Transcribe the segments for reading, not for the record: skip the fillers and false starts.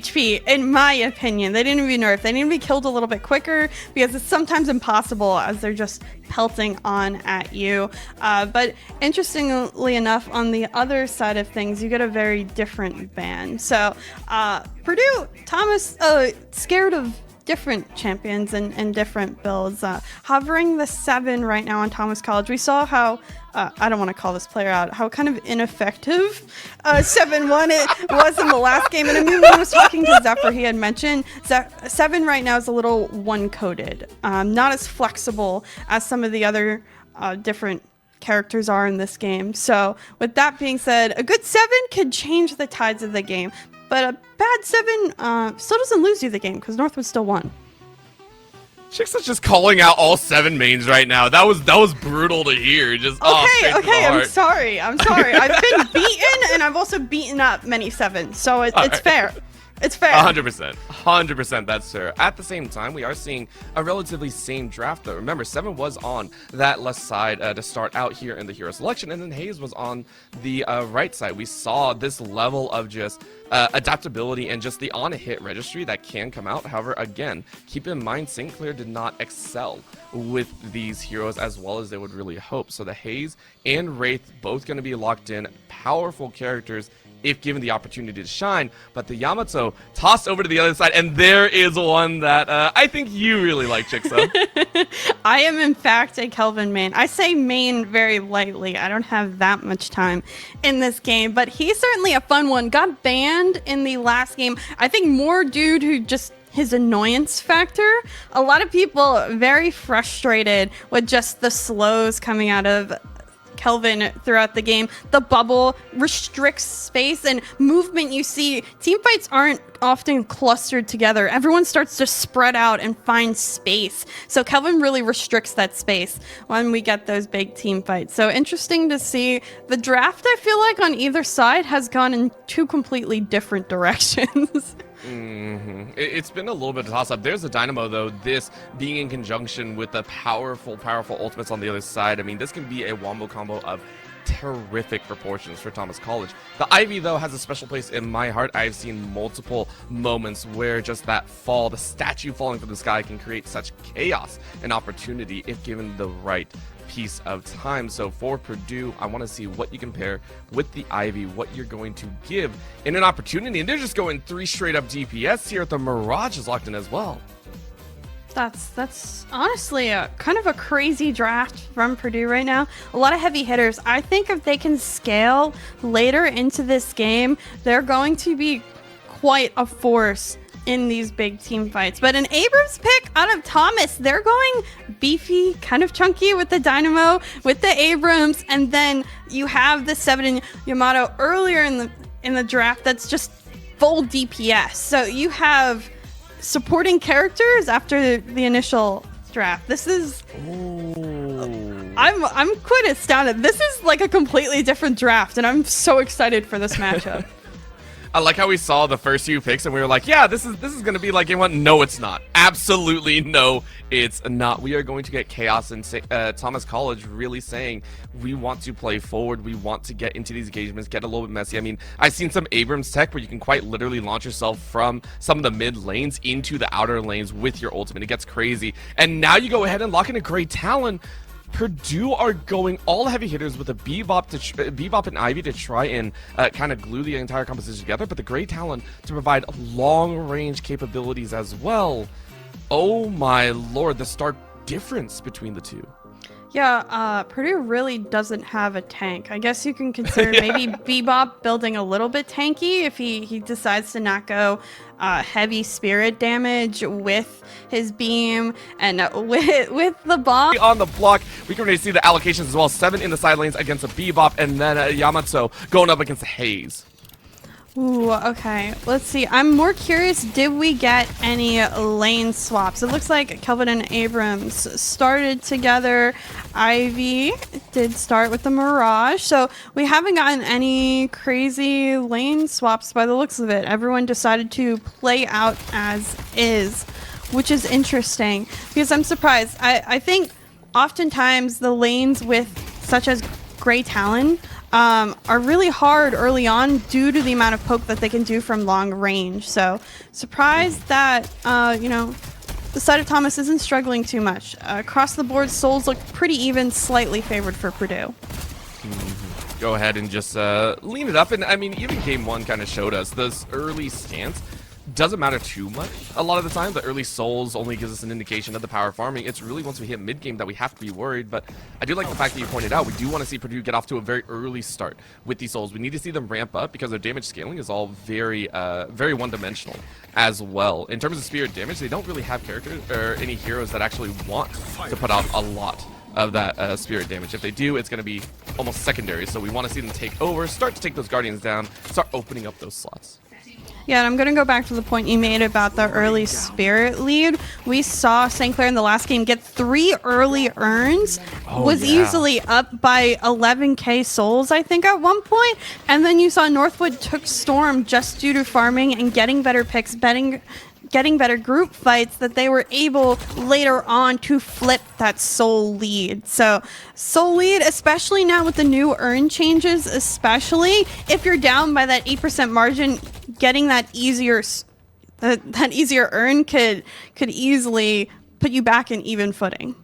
HP, in my opinion. They didn't be nerfed. They need to be killed a little bit quicker because it's sometimes impossible as they're just pelting on at you. But interestingly enough, on the other side of things, you get a very different ban. So Purdue, Thomas, scared of different champions and different builds. Hovering the 7 right now on Thomas College. We saw how, I don't want to call this player out, how kind of ineffective 7-1 it was in the last game. And I mean, when I was talking to Zephyr, he had mentioned 7 right now is a little one-coded, not as flexible as some of the other different characters are in this game. So with that being said, a good 7 could change the tides of the game. But a bad 7 still doesn't lose you the game because Northwood still won. Chixa's just calling out all 7 mains right now. That was brutal to hear. Just okay. I'm sorry. I've been beaten, and I've also beaten up many 7s, so it's fair. It's fair. 100%, that's fair. At the same time, we are seeing a relatively same draft, though. Remember, 7 was on that left side to start out here in the hero selection, and then Haze was on the right side. We saw this level of just adaptability and just the on-hit registry that can come out. However, again, keep in mind, Sinclair did not excel with these heroes as well as they would really hope. So the Haze and Wraith both going to be locked in, powerful characters if given the opportunity to shine, but the Yamato tossed over to the other side, and there is one that I think you really like, Chixa. I am, in fact, a Kelvin main. I say main very lightly. I don't have that much time in this game, but he's certainly a fun one. Got banned in the last game. I think more due to just his annoyance factor. A lot of people very frustrated with just the slows coming out of Kelvin throughout the game. The bubble restricts space and movement. You see, team fights aren't often clustered together. Everyone starts to spread out and find space. So Kelvin really restricts that space when we get those big team fights. So interesting to see. The draft, I feel like, on either side has gone in 2 completely different directions. It's been a little bit of a toss-up. There's a Dynamo, though, this being in conjunction with the powerful ultimates on the other side. I mean, this can be a wombo combo of terrific proportions for Thomas College. The Ivy, though, has a special place in my heart. I've seen multiple moments where just that fall, the statue falling from the sky, can create such chaos and opportunity if given the right piece of time. So for Purdue, I want to see what you compare with the Ivy, what you're going to give in an opportunity. And they're just going 3 straight up DPS here. The Mirage is locked in as well. That's honestly a kind of a crazy draft from Purdue right now. A lot of heavy hitters. I think if they can scale later into this game, they're going to be quite a force in these big team fights. But an Abrams pick out of Thomas, they're going beefy, kind of chunky with the Dynamo, with the Abrams, and then you have the 7 in Yamato earlier in the draft that's just full DPS. So you have supporting characters after the initial draft. This is I'm quite astounded. This is like a completely different draft, and I'm so excited for this matchup. I like how we saw the first few picks and we were like, yeah, this is going to be like game 1. No, it's not. Absolutely no, it's not. We are going to get chaos, and Thomas College really saying we want to play forward. We want to get into these engagements, get a little bit messy. I mean, I've seen some Abrams tech where you can quite literally launch yourself from some of the mid lanes into the outer lanes with your ultimate. It gets crazy. And now you go ahead and lock in a great Talon. Purdue are going all heavy hitters with a Bebop and Ivy to try and kind of glue the entire composition together, but the Grey Talon to provide long-range capabilities as well. Oh my lord, the stark difference between the two. Yeah, Purdue really doesn't have a tank. I guess you can consider maybe Bebop building a little bit tanky if he decides to not go heavy spirit damage with his beam and with the bomb. On the block, we can already see the allocations as well. 7 in the side lanes against a Bebop, and then Yamato going up against a Haze. Ooh, okay. Let's see. I'm more curious, did we get any lane swaps? It looks like Kelvin and Abrams started together. Ivy did start with the Mirage. So we haven't gotten any crazy lane swaps by the looks of it. Everyone decided to play out as is, which is interesting because I'm surprised. I think oftentimes the lanes with such as Grey Talon are really hard early on due to the amount of poke that they can do from long range. So surprised that, you know, the side of Thomas isn't struggling too much. Across the board, souls look pretty even, slightly favored for Purdue. Go ahead and just lean it up. And I mean, even game one kind of showed us this early stance doesn't matter too much. A lot of the time, the early souls only gives us an indication of the power farming. It's really once we hit mid-game that we have to be worried. But I do like the fact that you pointed out, we do want to see Purdue get off to a very early start with these souls. We need to see them ramp up because their damage scaling is all very, very one-dimensional as well. In terms of spirit damage, they don't really have characters or any heroes that actually want to put out a lot of that spirit damage. If they do, it's going to be almost secondary. So we want to see them take over, start to take those guardians down, start opening up those slots. Yeah, and I'm going to go back to the point you made about the early spirit lead. We saw St. Clair in the last game get 3 early urns, was easily up by 11k souls, I think, at one point. And then you saw Northwood took Storm just due to farming and getting better picks, getting better group fights, that they were able later on to flip that soul lead. So soul lead, especially now with the new urn changes, especially if you're down by that 8% margin, getting that easier urn could easily put you back in even footing.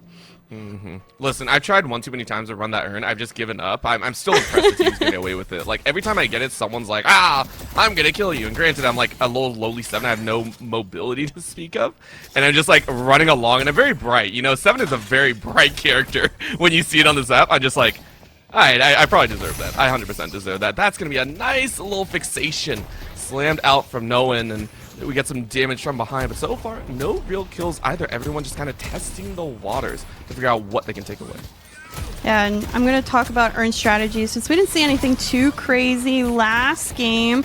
Listen, I've tried one too many times to run that urn. I've just given up. I'm still impressed the team's getting away with it. Like, every time I get it, someone's like, I'm gonna kill you. And granted, I'm like a little lowly 7. I have no mobility to speak of. And I'm just like running along, and I'm very bright. You know, 7 is a very bright character. When you see it on the Zap, I'm just like, alright, I probably deserve that. I 100% deserve that. That's gonna be a nice little fixation. Slammed out from no one, and we get some damage from behind, but so far, no real kills either. Everyone just kind of testing the waters to figure out what they can take away. Yeah, and I'm going to talk about urn strategies since we didn't see anything too crazy last game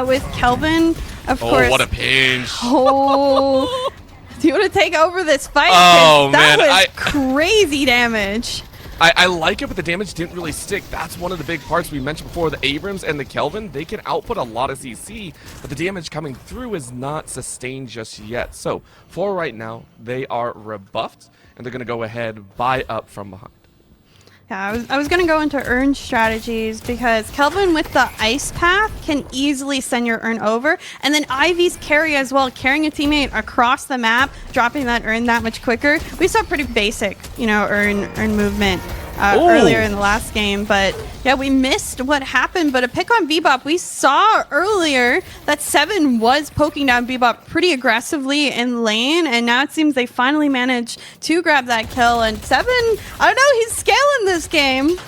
with Kelvin, of course. Oh, what a pinch. Oh, do you want to take over this fight? Oh, that man. was crazy damage. I like it, but the damage didn't really stick. That's one of the big parts we mentioned before. The Abrams and the Kelvin, they can output a lot of CC, but the damage coming through is not sustained just yet. So for right now, they are rebuffed, and they're going to go ahead, buy up from behind. Yeah, I was going to go into urn strategies because Kelvin with the ice path can easily send your urn over. And then Ivy's carry as well, carrying a teammate across the map, dropping that urn that much quicker. We saw pretty basic, you know, urn movement earlier in the last game. But yeah, we missed what happened. But a pick on Bebop, we saw earlier that 7 was poking down Bebop pretty aggressively in lane. And now it seems they finally managed to grab that kill. And 7, I don't know, he's scaling this game.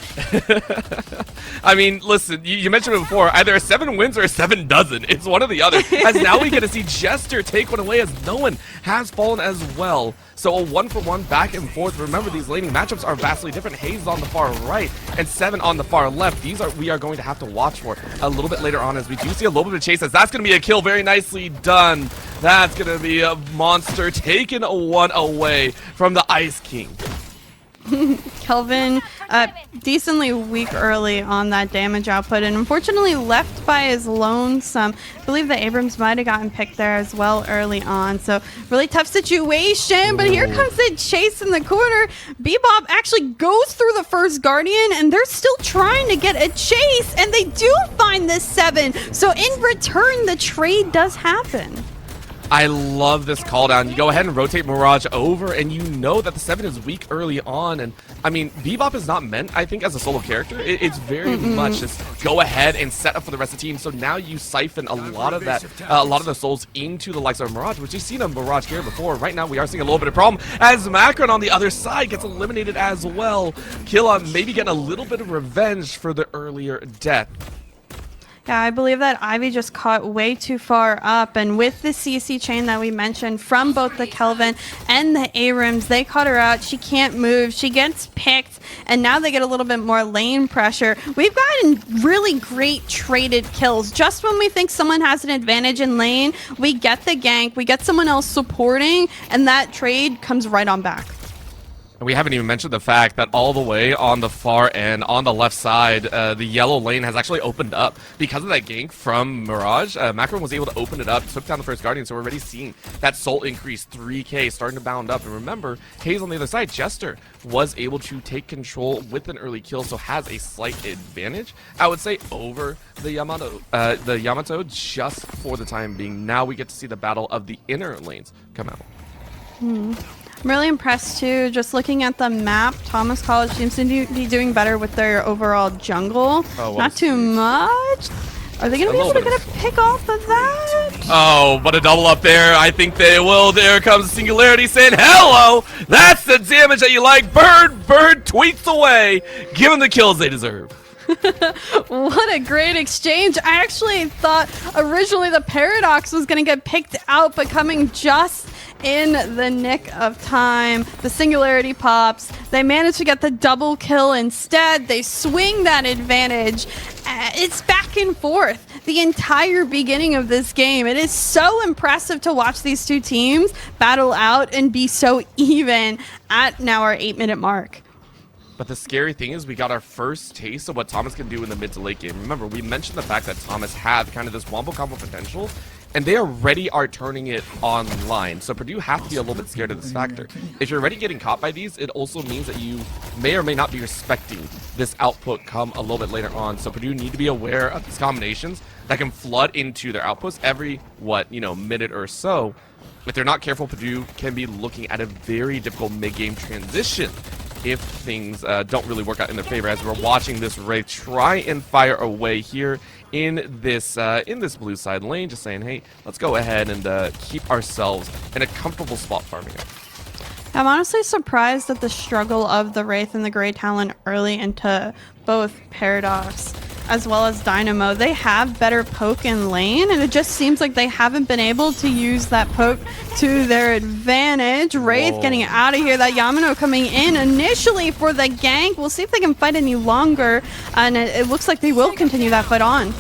I mean, listen, you mentioned it before. Either a 7 wins or a 7 doesn't. It's one or the other. As now we get to see Jester take one away as no one has fallen as well. So a 1-for-1 back and forth. Remember, these laning matchups are vastly different. Haze is on the far right and 7 on the far left. These are we are going to have to watch for a little bit later on as we do see a little bit of chase. As that's going to be a kill, very nicely done. That's going to be a monster taking one away from the Ice King. Kelvin, decently weak early on that damage output, and unfortunately left by his lonesome. I believe the Abrams might have gotten picked there as well early on, so really tough situation. But here comes the chase in the corner. Bebop actually goes through the first Guardian, and they're still trying to get a chase, and they do find this 7. So in return, the trade does happen. I love this call down. You go ahead and rotate Mirage over, and you know that the 7 is weak early on. And I mean, Bebop is not meant, I think, as a solo character. It's very much just go ahead and set up for the rest of the team. So now you siphon a lot of that, a lot of the souls into the likes of Mirage, which you've seen a Mirage carry before. Right now, we are seeing a little bit of problem as Macron on the other side gets eliminated as well. Killa maybe getting a little bit of revenge for the earlier death. Yeah, I believe that Ivy just caught way too far up, and with the CC chain that we mentioned from both the Kelvin and the Abrams, they caught her out. She can't move. She gets picked, and now they get a little bit more lane pressure. We've gotten really great traded kills. Just when we think someone has an advantage in lane, we get the gank, we get someone else supporting, and that trade comes right on back. And we haven't even mentioned the fact that all the way on the far end, on the left side, the yellow lane has actually opened up. Because of that gank from Mirage, Macron was able to open it up, took down the first Guardian, so we're already seeing that Soul increase 3k starting to bound up. And remember, Haze on the other side, Jester, was able to take control with an early kill, so has a slight advantage, I would say, over the Yamato, just for the time being. Now we get to see the battle of the inner lanes come out. I'm really impressed too. Just looking at the map, Thomas College seems to be doing better with their overall jungle. Not too much. Are they going to be able to get a pick off of that? Oh, but a double up there. I think they will. There comes Singularity saying, hello! That's the damage that you like. Bird tweets away. Give them the kills they deserve. What a great exchange. I actually thought originally the Paradox was going to get picked out, but coming just in the nick of time, the Singularity pops. They manage to get the double kill instead. They swing that advantage. It's back and forth the entire beginning of this game. It is so impressive to watch these two teams battle out and be so even at now our 8-minute mark. But the scary thing is we got our first taste of what Thomas can do in the mid to late game. Remember, we mentioned the fact that Thomas had kind of this wombo combo potential, and they already are turning it online. So Purdue have to be a little bit scared of this factor. If you're already getting caught by these, it also means that you may or may not be respecting this output come a little bit later on. So Purdue need to be aware of these combinations that can flood into their outputs every, minute or so. If they're not careful, Purdue can be looking at a very difficult mid-game transition if things don't really work out in their favor, as we're watching this Wraith try and fire away here in this blue side lane, just saying, hey, let's go ahead and keep ourselves in a comfortable spot farming up. I'm honestly surprised at the struggle of the Wraith and the Grey Talon early into both Paradox as well as Dynamo. They have better poke in lane, and it just seems like they haven't been able to use that poke to their advantage. Wraith getting out of here. That Yamato coming in initially for the gank. We'll see if they can fight any longer, and it looks like they will continue that fight on.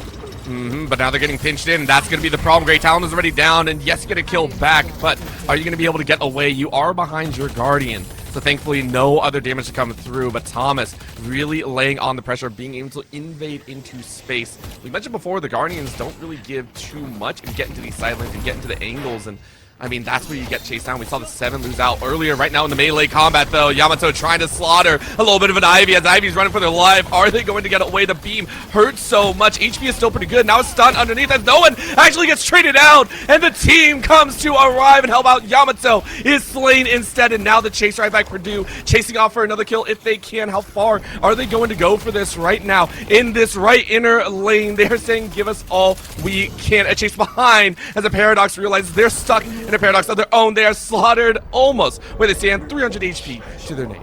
But now they're getting pinched in. That's going to be the problem. Grey Talon is already down, and yes, you get a kill back, but are you going to be able to get away? You are behind your Guardian. So thankfully, no other damage to come through, but Thomas really laying on the pressure, being able to invade into space. We mentioned before, the Guardians don't really give too much and get into these side lanes and get into the angles, and I mean, that's where you get chased down. We saw the 7 lose out earlier. Right now in the melee combat, though, Yamato trying to slaughter a little bit of an Ivy as Ivy's running for their life. Are they going to get away? The beam hurts so much. HP is still pretty good. Now it's stunned underneath as no one actually gets traded out, and the team comes to arrive and help out. Yamato is slain instead, and now the chase right back Purdue, chasing off for another kill if they can. How far are they going to go for this right now? In this right inner lane, they're saying, give us all we can. A chase behind as the Paradox realizes they're stuck in a Paradox of their own. They are slaughtered almost where they stand, 300 HP to their name.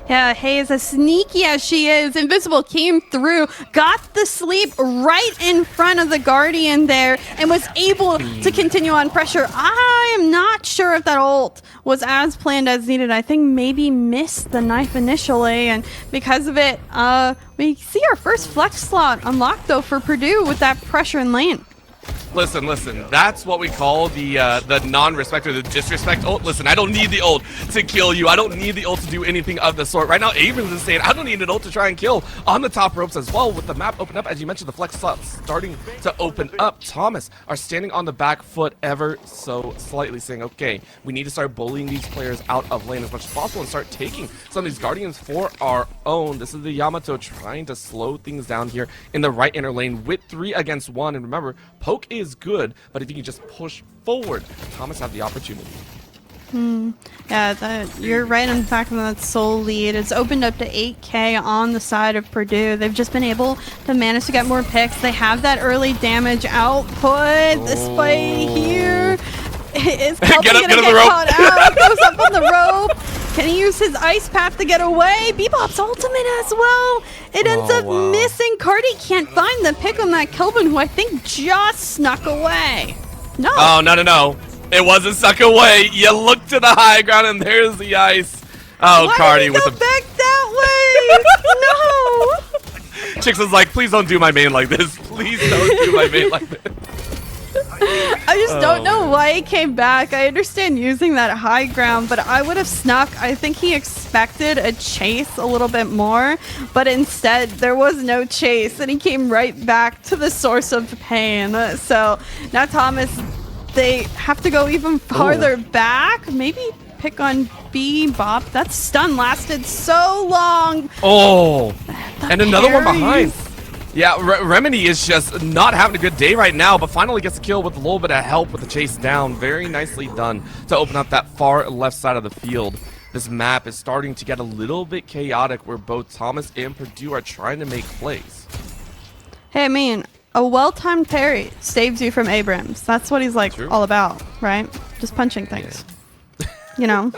Yeah, Haze, as sneaky as she is, Invisible came through, got the sleep right in front of the Guardian there, and was able to continue on pressure. I am not sure if that ult was as planned as needed. I think maybe missed the knife initially, and because of it, we see our first flex slot unlocked, though, for Purdue with that pressure in lane. Listen, that's what we call the non-respect or the disrespect ult. Listen, I don't need the ult to kill you. I don't need the ult to do anything of the sort. Right now, Abrams is saying, I don't need an ult to try and kill on the top ropes as well. With the map open up, as you mentioned, the flex slots starting to open up. Thomas are standing on the back foot ever so slightly, saying, okay, we need to start bullying these players out of lane as much as possible and start taking some of these Guardians for our own. This is the Yamato trying to slow things down here in the right inner lane with 3 against 1. And remember, poke is good, but if you can just push forward, Thomas have the opportunity. Yeah, you're right on the fact that soul lead. It's opened up to 8k on the side of Purdue. They've just been able to manage to get more picks. They have that early damage output. This fight here is Kelvin gonna get caught out. Goes up on the rope. Can he use his ice path to get away? Bebop's ultimate as well. It ends up missing. Cardi can't find the pick on that Kelvin, who I think just snuck away. No. Oh, no. It wasn't stuck away. You look to the high ground and there's the ice. Oh, Why Cardi did with he go the back that way. No. Chicks is like, please don't do my main like this. Please don't do my main like this. I just don't know why he came back. I understand using that high ground, but I would have snuck. I think he expected a chase a little bit more, but instead there was no chase, and he came right back to the source of the pain. So now Thomas, they have to go even farther back. Maybe pick on Bebop. That stun lasted so long. Oh, and another one parries. behind. Yeah, Remedy is just not having a good day right now, but finally gets a kill with a little bit of help with the chase down. Very nicely done to open up that far left side of the field. This map is starting to get a little bit chaotic where both Thomas and Purdue are trying to make plays. Hey, I mean, a well-timed parry saves you from Abrams. That's what he's like all about, right? Just punching things. You know,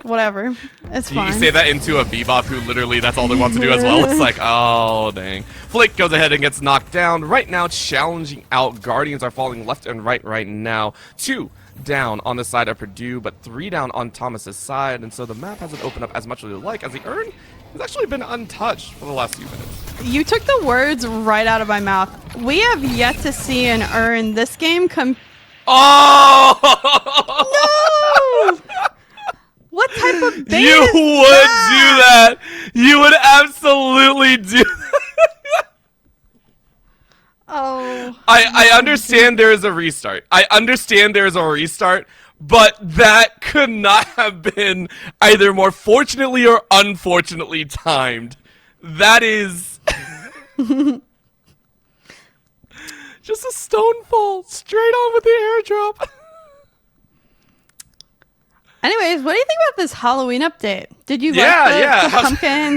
whatever. It's fine. You say that into a Bebop who literally that's all they want to do as well. It's like, oh, dang. Flick goes ahead and gets knocked down. Right now, challenging out. Guardians are falling left and right now. 2 down on the side of Purdue, but 3 down on Thomas's side. And so the map hasn't opened up as much as we would like, as the urn has actually been untouched for the last few minutes. You took the words right out of my mouth. We have yet to see an urn this game Oh! No! What type of bait You is would that? do that! You would absolutely do that! Oh. I understand there is a restart. I understand there is a restart, but that could not have been either more fortunately or unfortunately timed. That is... just a stone fall straight on with the airdrop. Anyways, what do you think about this Halloween update? Did you Yeah, like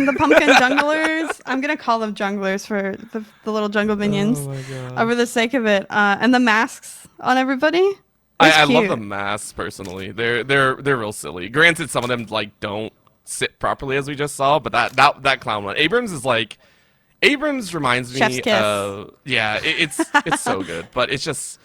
the pumpkin junglers? I'm gonna call them junglers for the little jungle minions. Oh my God. Over the sake of it, and the masks on everybody. I love the masks personally. They're real silly. Granted, some of them like don't sit properly as we just saw, but that clown one. Abrams is like, Abrams reminds me Chef's kiss. of it's so good, but it's just.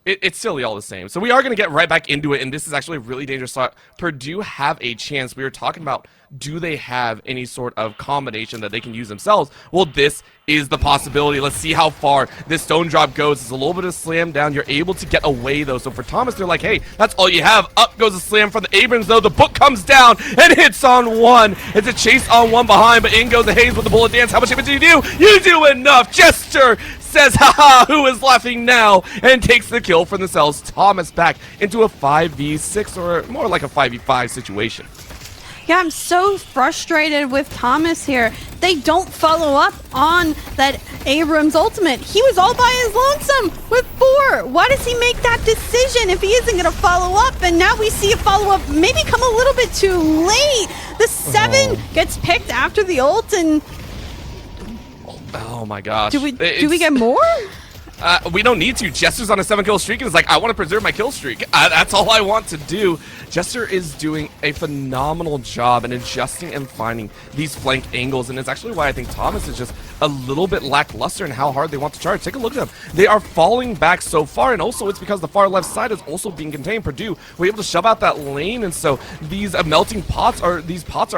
It's silly all the same. So we are going to get right back into it, and this is actually a really dangerous thought. Purdue have a chance. We were talking about, do they have any sort of combination that they can use themselves? Well, this is the possibility. Let's see how far this stone drop goes. It's a little bit of slam down. You're able to get away, though. So for Thomas, they're like, hey, that's all you have. Up goes a slam from the Abrams, though. The book comes down and hits on one. It's a chase on one behind, but in goes the Haze with the bullet dance. How much damage do you do? You do enough. Jester says, haha, who is laughing now? And takes the kill from themselves. Thomas back into a 5v6 or more like a 5v5 situation. Yeah, I'm so frustrated with Thomas here. They don't follow up on that Abrams ultimate. He was all by his lonesome with 4. Why does he make that decision if he isn't going to follow up? And now we see a follow-up maybe come a little bit too late. The 7 gets picked after the ult, and... Oh my gosh. Do we get more? We don't need to. Jester's on a 7-kill streak and is like, I want to preserve my kill streak. That's all I want to do. Jester is doing a phenomenal job in adjusting and finding these flank angles, and it's actually why I think Thomas is just a little bit lackluster in how hard they want to charge. Take a look at them. They are falling back so far, and also it's because the far left side is also being contained. Purdue were able to shove out that lane, and so these melting pots are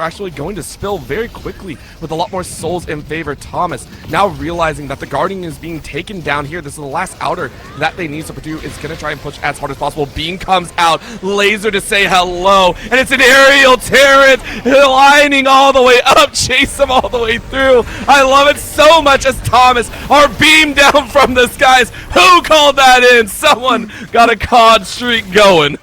actually going to spill very quickly with a lot more souls in favor. Thomas now realizing that the Guardian is being taken down here. This is the last outer that they need, so Purdue is going to try and push as hard as possible. Beam comes out, laser to say hello, and it's an aerial turret lining all the way up, chase them all the way through. I love it so much as Thomas are beamed down from the skies. Who called that in? Someone got a COD streak going.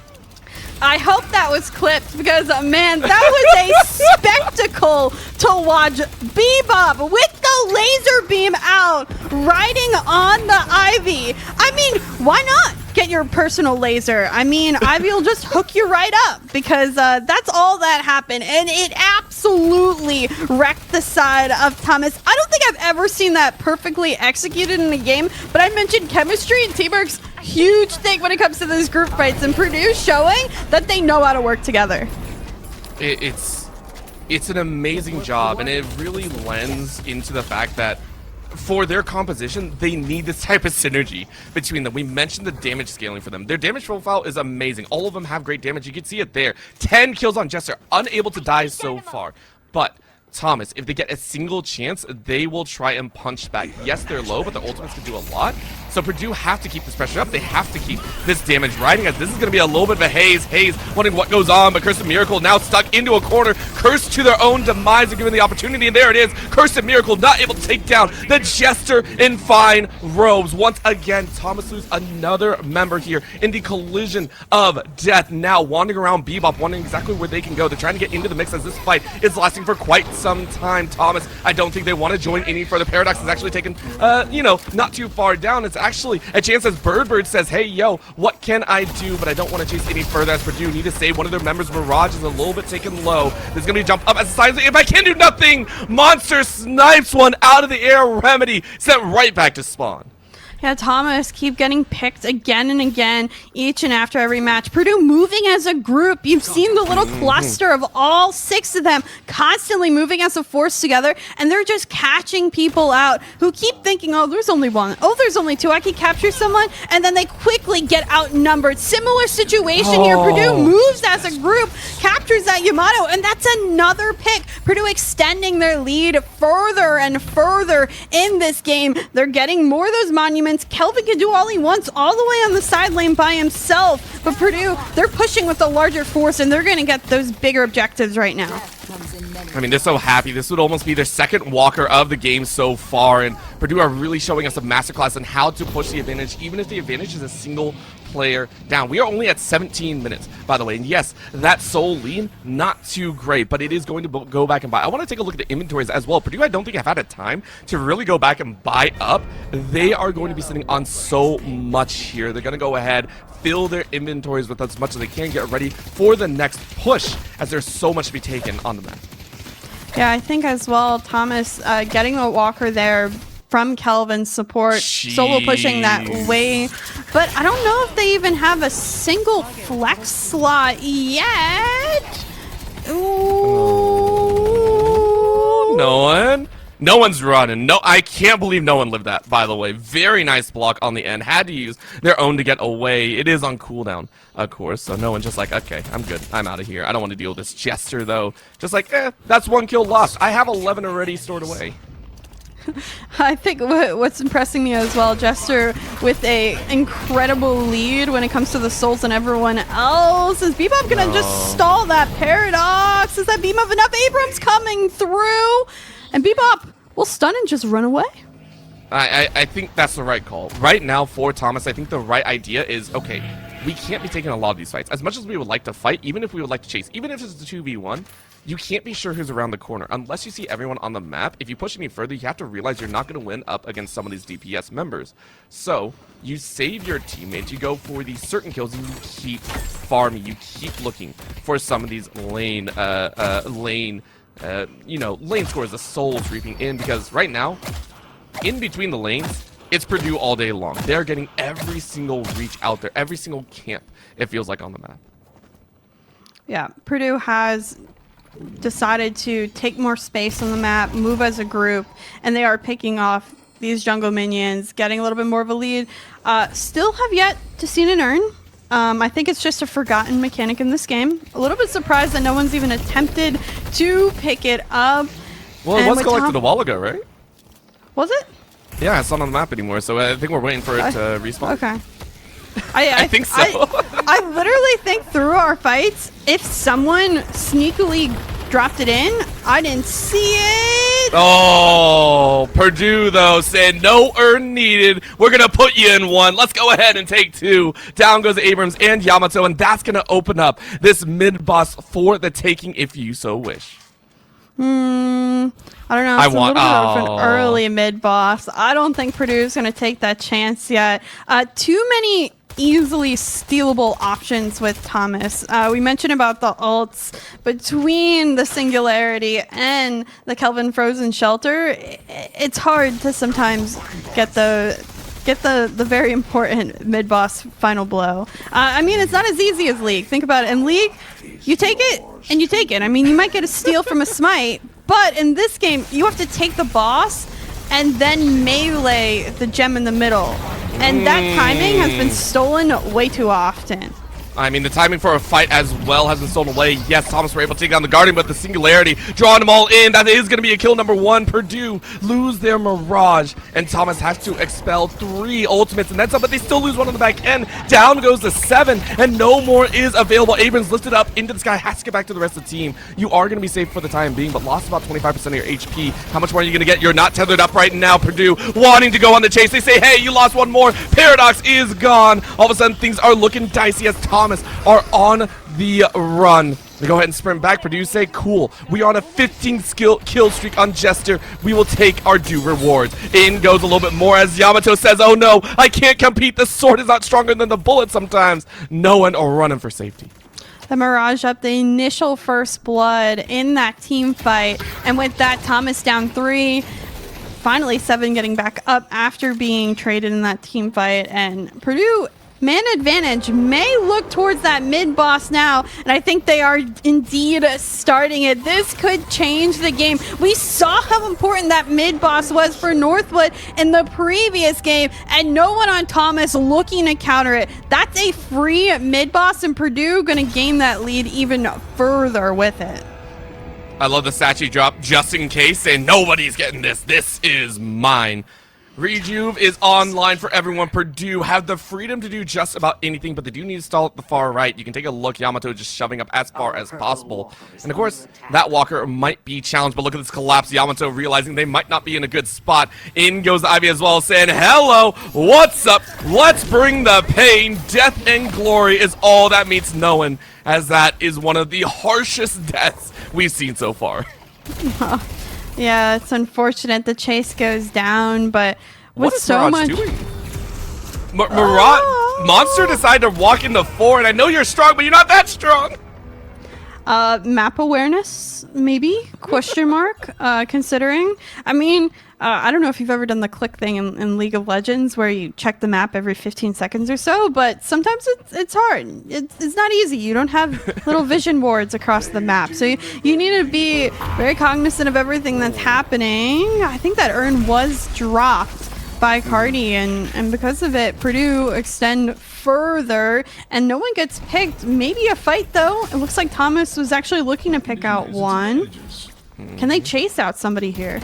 I hope that was clipped because, man, that was a spectacle to watch. Bebop with the laser beam out, riding on the Ivy. I mean, why not get your personal laser? I mean, Ivy will just hook you right up because that's all that happened. And it absolutely wrecked the side of Thomas. I don't think I've ever seen that perfectly executed in a game, but I mentioned chemistry and teamwork's huge thing when it comes to these group fights, and Purdue showing that they know how to work together. It's an amazing job, and it really lends into the fact that for their composition, they need this type of synergy between them. We mentioned the damage scaling for them. Their damage profile is amazing. All of them have great damage. You can see it there. 10 kills on Jester, unable to die so far. But Thomas, if they get a single chance, they will try and punch back. Yes, they're low, but their ultimates can do a lot. So Purdue have to keep this pressure up. They have to keep this damage riding, as this is going to be a little bit of a Haze. Haze wondering what goes on, but Curse and Miracle now stuck into a corner. Curse to their own demise and given the opportunity, and there it is. Curse and Miracle not able to take down the Jester in fine robes. Once again, Thomas loses another member here in the collision of death. Now wandering around Bebop, wondering exactly where they can go. They're trying to get into the mix as this fight is lasting for quite some time. Thomas, I don't think they want to join any further. Paradox is actually taken, not too far down. It's actually a chance as Bird says, hey, yo, what can I do? But I don't want to chase any further as Purdue need to save one of their members. Mirage is a little bit taken low. There's going to be a jump up as a sign. If I can do nothing, Monster snipes one out of the air. Remedy sent right back to spawn. Yeah, Thomas keep getting picked again and again, each and after every match. Purdue moving as a group. You've seen the little cluster of all 6 of them constantly moving as a force together, and they're just catching people out who keep thinking, oh, there's only one. Oh, there's only 2. I can capture someone, and then they quickly get outnumbered. Similar situation here. Purdue moves as a group, captures that Yamato, and that's another pick. Purdue extending their lead further and further in this game. They're getting more of those monuments. Kelvin can do all he wants all the way on the side lane by himself, but Purdue, they're pushing with a larger force, and they're going to get those bigger objectives right now. I mean, they're so happy. This would almost be their second walker of the game so far, and Purdue are really showing us a masterclass on how to push the advantage, even if the advantage is a single player down. We are only at 17 minutes, by the way, and yes, that soul lead, not too great, but it is going to go back and buy. I want to take a look at the inventories as well. Purdue, I don't think have had a time to really go back and buy up. They are going to be sitting on so much here. They're going to go ahead, fill their inventories with as much as they can, get ready for the next push, as there's so much to be taken on the map. Yeah, I think as well, Thomas getting a walker there from Kelvin's support, solo pushing that way. But I don't know if they even have a single flex slot yet. Ooh. No one's running. No, I can't believe no one lived that, by the way. Very nice block on the end. Had to use their own to get away. It is on cooldown, of course, so no one's just like, okay, I'm good. I'm out of here. I don't want to deal with this Jester, though. Just like, that's 1 kill lost. I have 11 already stored away. I think what's impressing me as well, Jester with a incredible lead when it comes to the souls and everyone else. Is Bebop gonna just stall that Paradox? Is that Bebop enough? Abrams coming through, and Bebop will stun and just run away. I think that's the right call. Right now for Thomas, I think the right idea is, okay, we can't be taking a lot of these fights. As much as we would like to fight, even if we would like to chase, even if it's a 2v1, you can't be sure who's around the corner. Unless you see everyone on the map, if you push any further, you have to realize you're not going to win up against some of these DPS members. So, you save your teammates, you go for these certain kills, and you keep farming, you keep looking for some of these lane scores, the souls reaping in, because right now, in between the lanes, it's Purdue all day long. They're getting every single reach out there, every single camp, it feels like, on the map. Yeah, Purdue has decided to take more space on the map, move as a group, and they are picking off these jungle minions, getting a little bit more of a lead. Still have yet to see an earn. I think it's just a forgotten mechanic in this game. A little bit surprised that no one's even attempted to pick it up. Well, it was collected a while ago, right? Was it? Yeah, it's not on the map anymore, so I think we're waiting for it to respawn. Okay. I think so. I literally think through our fights, if someone sneakily dropped it in, I didn't see it. Oh, Purdue, though, said no earn needed. We're going to put you in one. Let's go ahead and take 2. Down goes Abrams and Yamato, and that's going to open up this mid-boss for the taking if you so wish. I don't know. It's a little bit of an early mid-boss. I don't think Purdue's going to take that chance yet. Too many easily stealable options with Thomas. We mentioned about the ults between the Singularity and the Kelvin Frozen Shelter. It's hard to sometimes get the very important mid-boss final blow. I mean, it's not as easy as League. Think about it. In League, you take it and you take it. I mean, you might get a steal from a smite, but in this game, you have to take the boss and then melee the gem in the middle. And that timing has been stolen way too often. I mean, the timing for a fight as well has been stolen away. Yes, Thomas were able to take down the Guardian, but the Singularity drawing them all in. That is going to be a kill number 1. Purdue lose their Mirage, and Thomas has to expel 3 ultimates and then some, but they still lose one on the back end. Down goes the 7, and no more is available. Abrams lifted up into the sky, has to get back to the rest of the team. You are going to be safe for the time being, but lost about 25% of your HP. How much more are you going to get? You're not tethered up right now. Purdue wanting to go on the chase. They say, hey, you lost one more. Paradox is gone. All of a sudden, things are looking dicey as Thomas are on the run. They go ahead and sprint back. Purdue say, cool, we are on a 15 kill streak on Jester. We will take our due rewards. In goes a little bit more as Yamato says, oh no, I can't compete. The sword is not stronger than the bullet sometimes. No one are running for safety. The Mirage up the initial first blood in that team fight. And with that, Thomas down 3. Finally, 7 getting back up after being traded in that team fight. And Purdue, man advantage, may look towards that mid-boss now, and I think they are indeed starting it. This could change the game. We saw how important that mid-boss was for Northwood in the previous game, and no one on Thomas looking to counter it. That's a free mid-boss, and Purdue going to gain that lead even further with it. I love the statue drop just in case, saying nobody's getting this. This is mine. Rejuve is online for everyone. Purdue have the freedom to do just about anything, but they do need to stall at the far right. You can take a look. Yamato just shoving up as far as possible. And of course, that walker might be challenged, but look at this collapse. Yamato realizing they might not be in a good spot. In goes the Ivy as well, saying, hello, what's up? Let's bring the pain. Death and glory is all that meets no one, as that is one of the harshest deaths we've seen so far. Yeah, it's unfortunate the chase goes down, but with what is so Mirage much doing? Monster decided to walk into 4, and I know you're strong, but you're not that strong. Map awareness, maybe? Question mark, considering. I mean, I don't know if you've ever done the click thing in League of Legends where you check the map every 15 seconds or so, but sometimes it's hard. It's not easy. You don't have little vision boards across the map. So you need to be very cognizant of everything that's happening. I think that urn was dropped by Cardi, and because of it, Purdue extend further, and no one gets picked. Maybe a fight, though. It looks like Thomas was actually looking to pick out one. Can they chase out somebody here?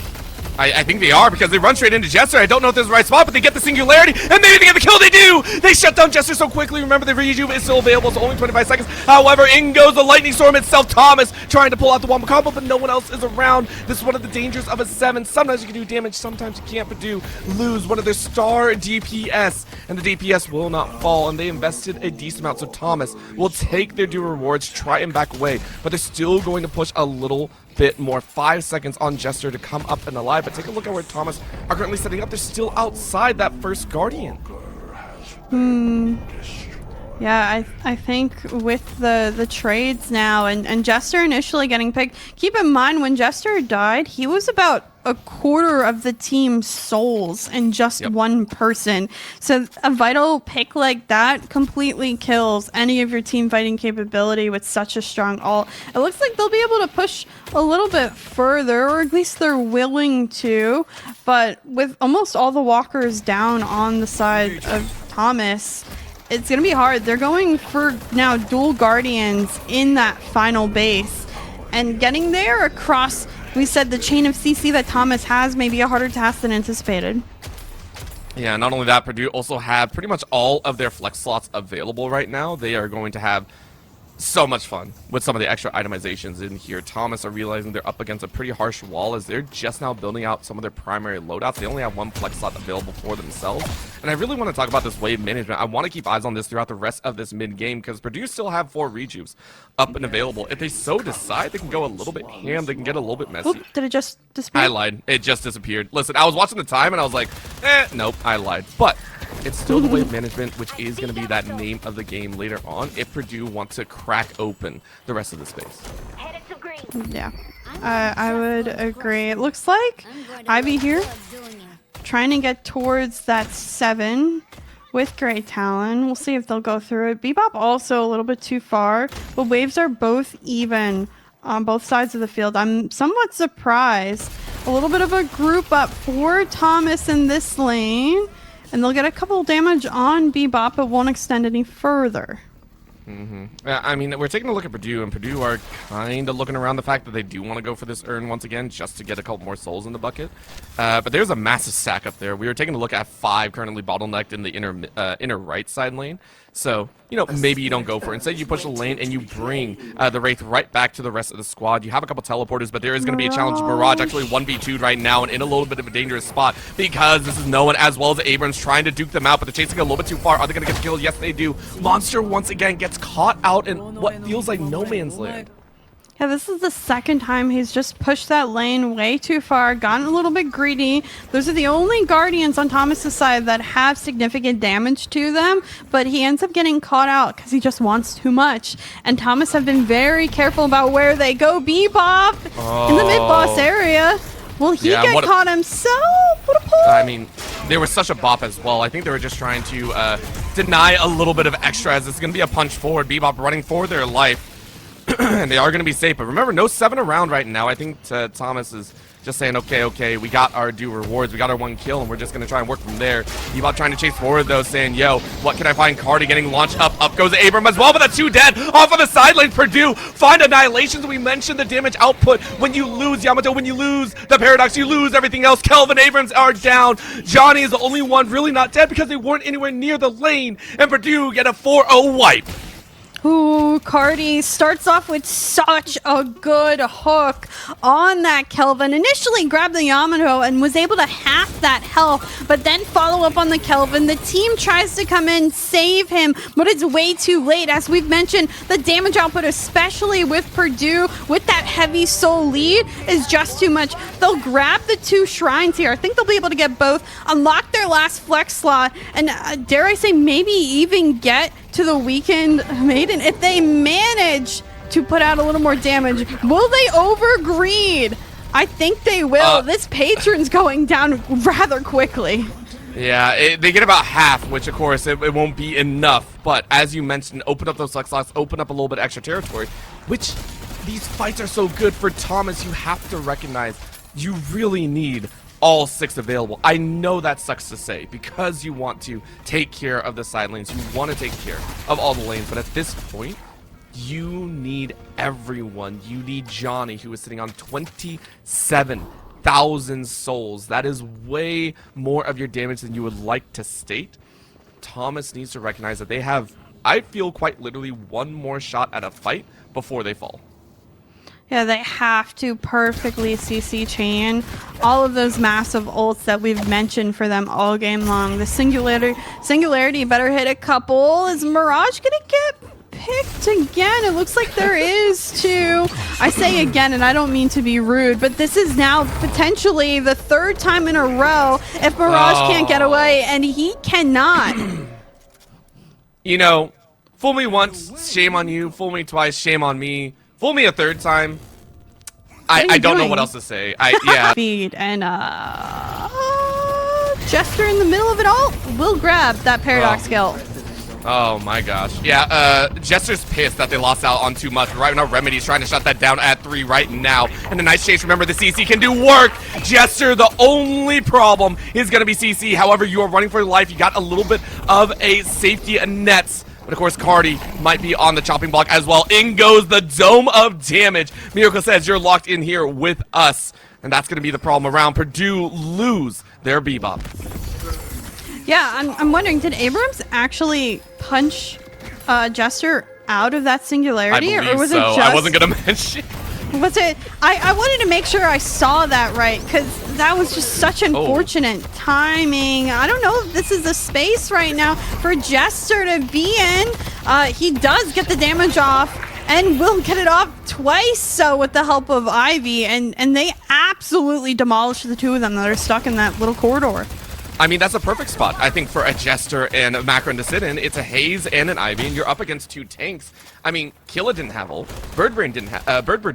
I think they are, because they run straight into Jester. I don't know if this is the right spot, but they get the Singularity, and maybe they get the kill. They do! They shut down Jester so quickly. Remember, the Rejuve is still available, so only 25 seconds. However, in goes the Lightning Storm itself. Thomas trying to pull out the Wombo combo, but no one else is around. This is one of the dangers of a 7. Sometimes you can do damage, sometimes you can't. Purdue lose one of their star DPS, and the DPS will not fall, and they invested a decent amount, so Thomas will take their due rewards, try and back away, but they're still going to push a little bit more. 5 seconds on Jester to come up and alive, but take a look at where Thomas are currently setting up. They're still outside that first Guardian. Yeah, I think with the trades now and Jester initially getting picked, keep in mind when Jester died, he was about a quarter of the team's souls and just one person. So a vital pick like that completely kills any of your team fighting capability with such a strong ult. It looks like they'll be able to push a little bit further, or at least they're willing to, but with almost all the walkers down on the side of Thomas, it's going to be hard. They're going for now dual Guardians in that final base, and getting there across, we said, the chain of CC that Thomas has may be a harder task than anticipated. Yeah, not only that, Purdue also have pretty much all of their flex slots available right now. They are going to have so much fun with some of the extra itemizations in here. Thomas are realizing they're up against a pretty harsh wall as they're just now building out some of their primary loadouts. They only have 1 flex slot available for themselves. And I really want to talk about this wave management. I want to keep eyes on this throughout the rest of this mid-game, because Purdue still have 4 rejuves up and available. If they so decide, they can go a little bit ham. They can get a little bit messy. Oop, did it just disappear? I lied. It just disappeared. Listen, I was watching the time and I was like, nope, I lied. But it's still the wave management, which is going to be that name of the game later on if Purdue wants to crack open the rest of the space. Yeah, I would agree. It looks like Ivy here trying to get towards that 7 with Great Talon. We'll see if they'll go through it. Bebop also a little bit too far, but waves are both even on both sides of the field. I'm somewhat surprised. A little bit of a group up for Thomas in this lane, and they'll get a couple damage on Bebop, but won't extend any further. I mean, we're taking a look at Purdue, and Purdue are kind of looking around the fact that they do want to go for this urn once again, just to get a couple more souls in the bucket. But there's a massive stack up there. We were taking a look at 5 currently bottlenecked in the inner right side lane. So, you know, maybe you don't go for it. Instead, you push the lane and you bring the Wraith right back to the rest of the squad. You have a couple teleporters, but there is going to be a challenge. Mirage actually 1v2'd right now and in a little bit of a dangerous spot because this is no one as well as Abrams trying to duke them out, but they're chasing a little bit too far. Are they going to get killed? Yes, they do. Monster once again gets caught out in what feels like no man's land. Yeah, this is the second time he's just pushed that lane way too far, gotten a little bit greedy. Those are the only Guardians on Thomas's side that have significant damage to them, but he ends up getting caught out because he just wants too much. And Thomas have been very careful about where they go. Bebop in the mid-boss area. Will he get caught himself? What a pull! I mean, they were such a bop as well. I think they were just trying to deny a little bit of extra as it's going to be a punch forward. Bebop running for their life. And they are going to be safe. But remember, no 7 around right now. I think Thomas is just saying, okay, we got our due rewards. We got our 1 kill, and we're just going to try and work from there. Bebop trying to chase forward, though, saying, yo, what can I find? Cardi getting launched up. Up goes Abrams as well, but the 2 dead. Off on the side lane, Purdue find annihilations. We mentioned the damage output. When you lose Yamato, when you lose the Paradox, you lose everything else. Kelvin, Abrams are down. Johnny is the only one really not dead because they weren't anywhere near the lane. And Purdue get a 4-0 wipe. Ooh, Cardi starts off with such a good hook on that Kelvin. Initially grabbed the Yamato and was able to half that health, but then follow up on the Kelvin. The team tries to come in, save him, but it's way too late. As we've mentioned, the damage output, especially with Purdue, with that heavy soul lead, is just too much. They'll grab the 2 shrines here. I think they'll be able to get both, unlock their last flex slot, and dare I say, maybe even get to the Weekend Maiden. If they manage to put out a little more damage, will they overgreed? I think they will. This patron's going down rather quickly. Yeah, they get about half, which of course it won't be enough. But as you mentioned, open up those flex slots, open up a little bit extra territory, which these fights are so good for Thomas. You have to recognize you really need all 6 available. I know that sucks to say because you want to take care of the side lanes. You want to take care of all the lanes. But at this point, you need everyone. You need Johnny, who is sitting on 27,000 souls. That is way more of your damage than you would like to state. Thomas needs to recognize that they have, I feel quite literally, 1 more shot at a fight before they fall. Yeah, they have to perfectly CC chain all of those massive ults that we've mentioned for them all game long. The singularity better hit a couple. Is Mirage gonna get picked again? It looks like there is too. I say again, and I don't mean to be rude, but this is now potentially the 3rd time in a row if Mirage can't get away, and he cannot. You know, fool me once, shame on you. Fool me twice, shame on me. Fool me a 3rd time. I don't know what else to say. Yeah. Speed and Jester in the middle of it all will grab that Paradox kill. Oh my gosh. Yeah, Jester's pissed that they lost out on too much. Right now, Remedy's trying to shut that down at 3 right now. And a nice chase. Remember, the CC can do work. Jester, the only problem is going to be CC. However, you are running for your life. You got a little bit of a safety nets. But of course, Cardi might be on the chopping block as well. In goes the dome of damage. Miracle says you're locked in here with us. And that's going to be the problem around. Purdue lose their Bebop. Yeah, I'm wondering, did Abrams actually punch Jester out of that singularity? I believe or was so. it just... I wasn't going to mention. Was it? I wanted to make sure I saw that right, because that was just such unfortunate timing. I don't know if this is the space right now for Jester to be in. He does get the damage off and will get it off twice so with the help of Ivy, and they absolutely demolish the 2 of them that are stuck in that little corridor. I mean, that's a perfect spot, I think, for a Jester and a Macron to sit in. It's a Haze and an Ivy, and you're up against 2 tanks. I mean, Killa didn't have ult. Birdbird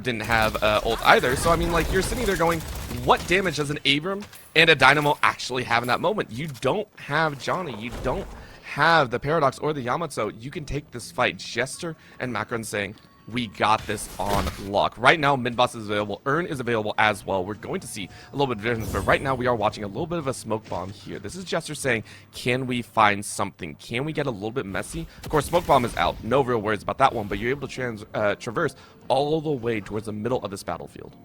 didn't have ult either. So, I mean, like, you're sitting there going, what damage does an Abram and a Dynamo actually have in that moment? You don't have Johnny. You don't have the Paradox or the Yamato. You can take this fight. Jester and Macron saying, we got this on lock. Right now, mid-boss is available. Urn is available as well. We're going to see a little bit of difference, but right now we are watching a little bit of a smoke bomb here. This is Jester saying, can we find something? Can we get a little bit messy? Of course, smoke bomb is out. No real worries about that one, but you're able to traverse all the way towards the middle of this battlefield.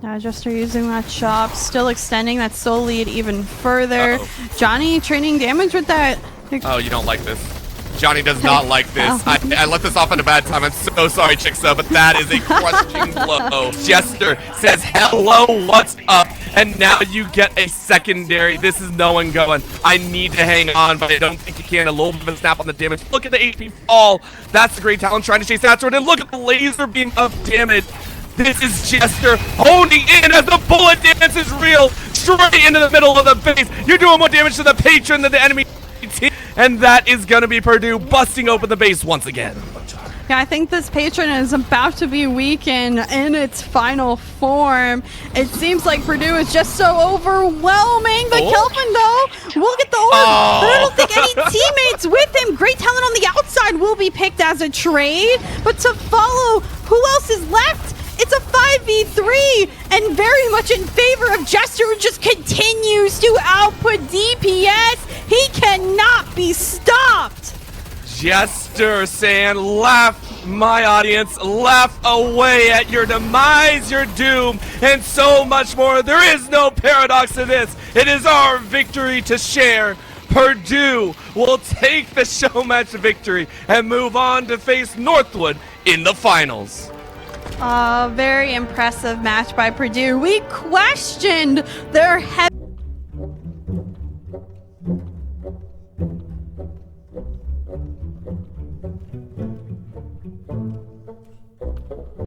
Jester using that chop, still extending that soul lead even further. Johnny trading damage with that. Oh, you don't like this. Johnny does not like this. I let this off at a bad time. I'm so sorry, Chicksa, but that is a crushing blow. Jester says, hello, what's up? And now you get a secondary. This is no one going, I need to hang on, but I don't think you can. A little bit of a snap on the damage. Look at the HP fall. That's the great Talon trying to chase that sword. And look at the laser beam of damage. This is Jester honing in as the bullet dance is real. Straight into the middle of the base. You're doing more damage to the patron than the enemy team. And that is going to be Purdue busting open the base once again. Yeah, I think this patron is about to be weakened in its final form. It seems like Purdue is just so overwhelming. But Kelvin, though, will get the orb. But I don't think any teammates with him. Great Talon on the outside will be picked as a trade. But to follow, who else is left? It's a 5v3 and very much in favor of Jester, who just continues to output DPS. He cannot be stopped. Jester saying, laugh, my audience, laugh away at your demise, your doom, and so much more. There is no paradox to this. It is our victory to share. Purdue will take the showmatch victory and move on to face Northwood in the finals. Very impressive match by Purdue. We questioned their heavy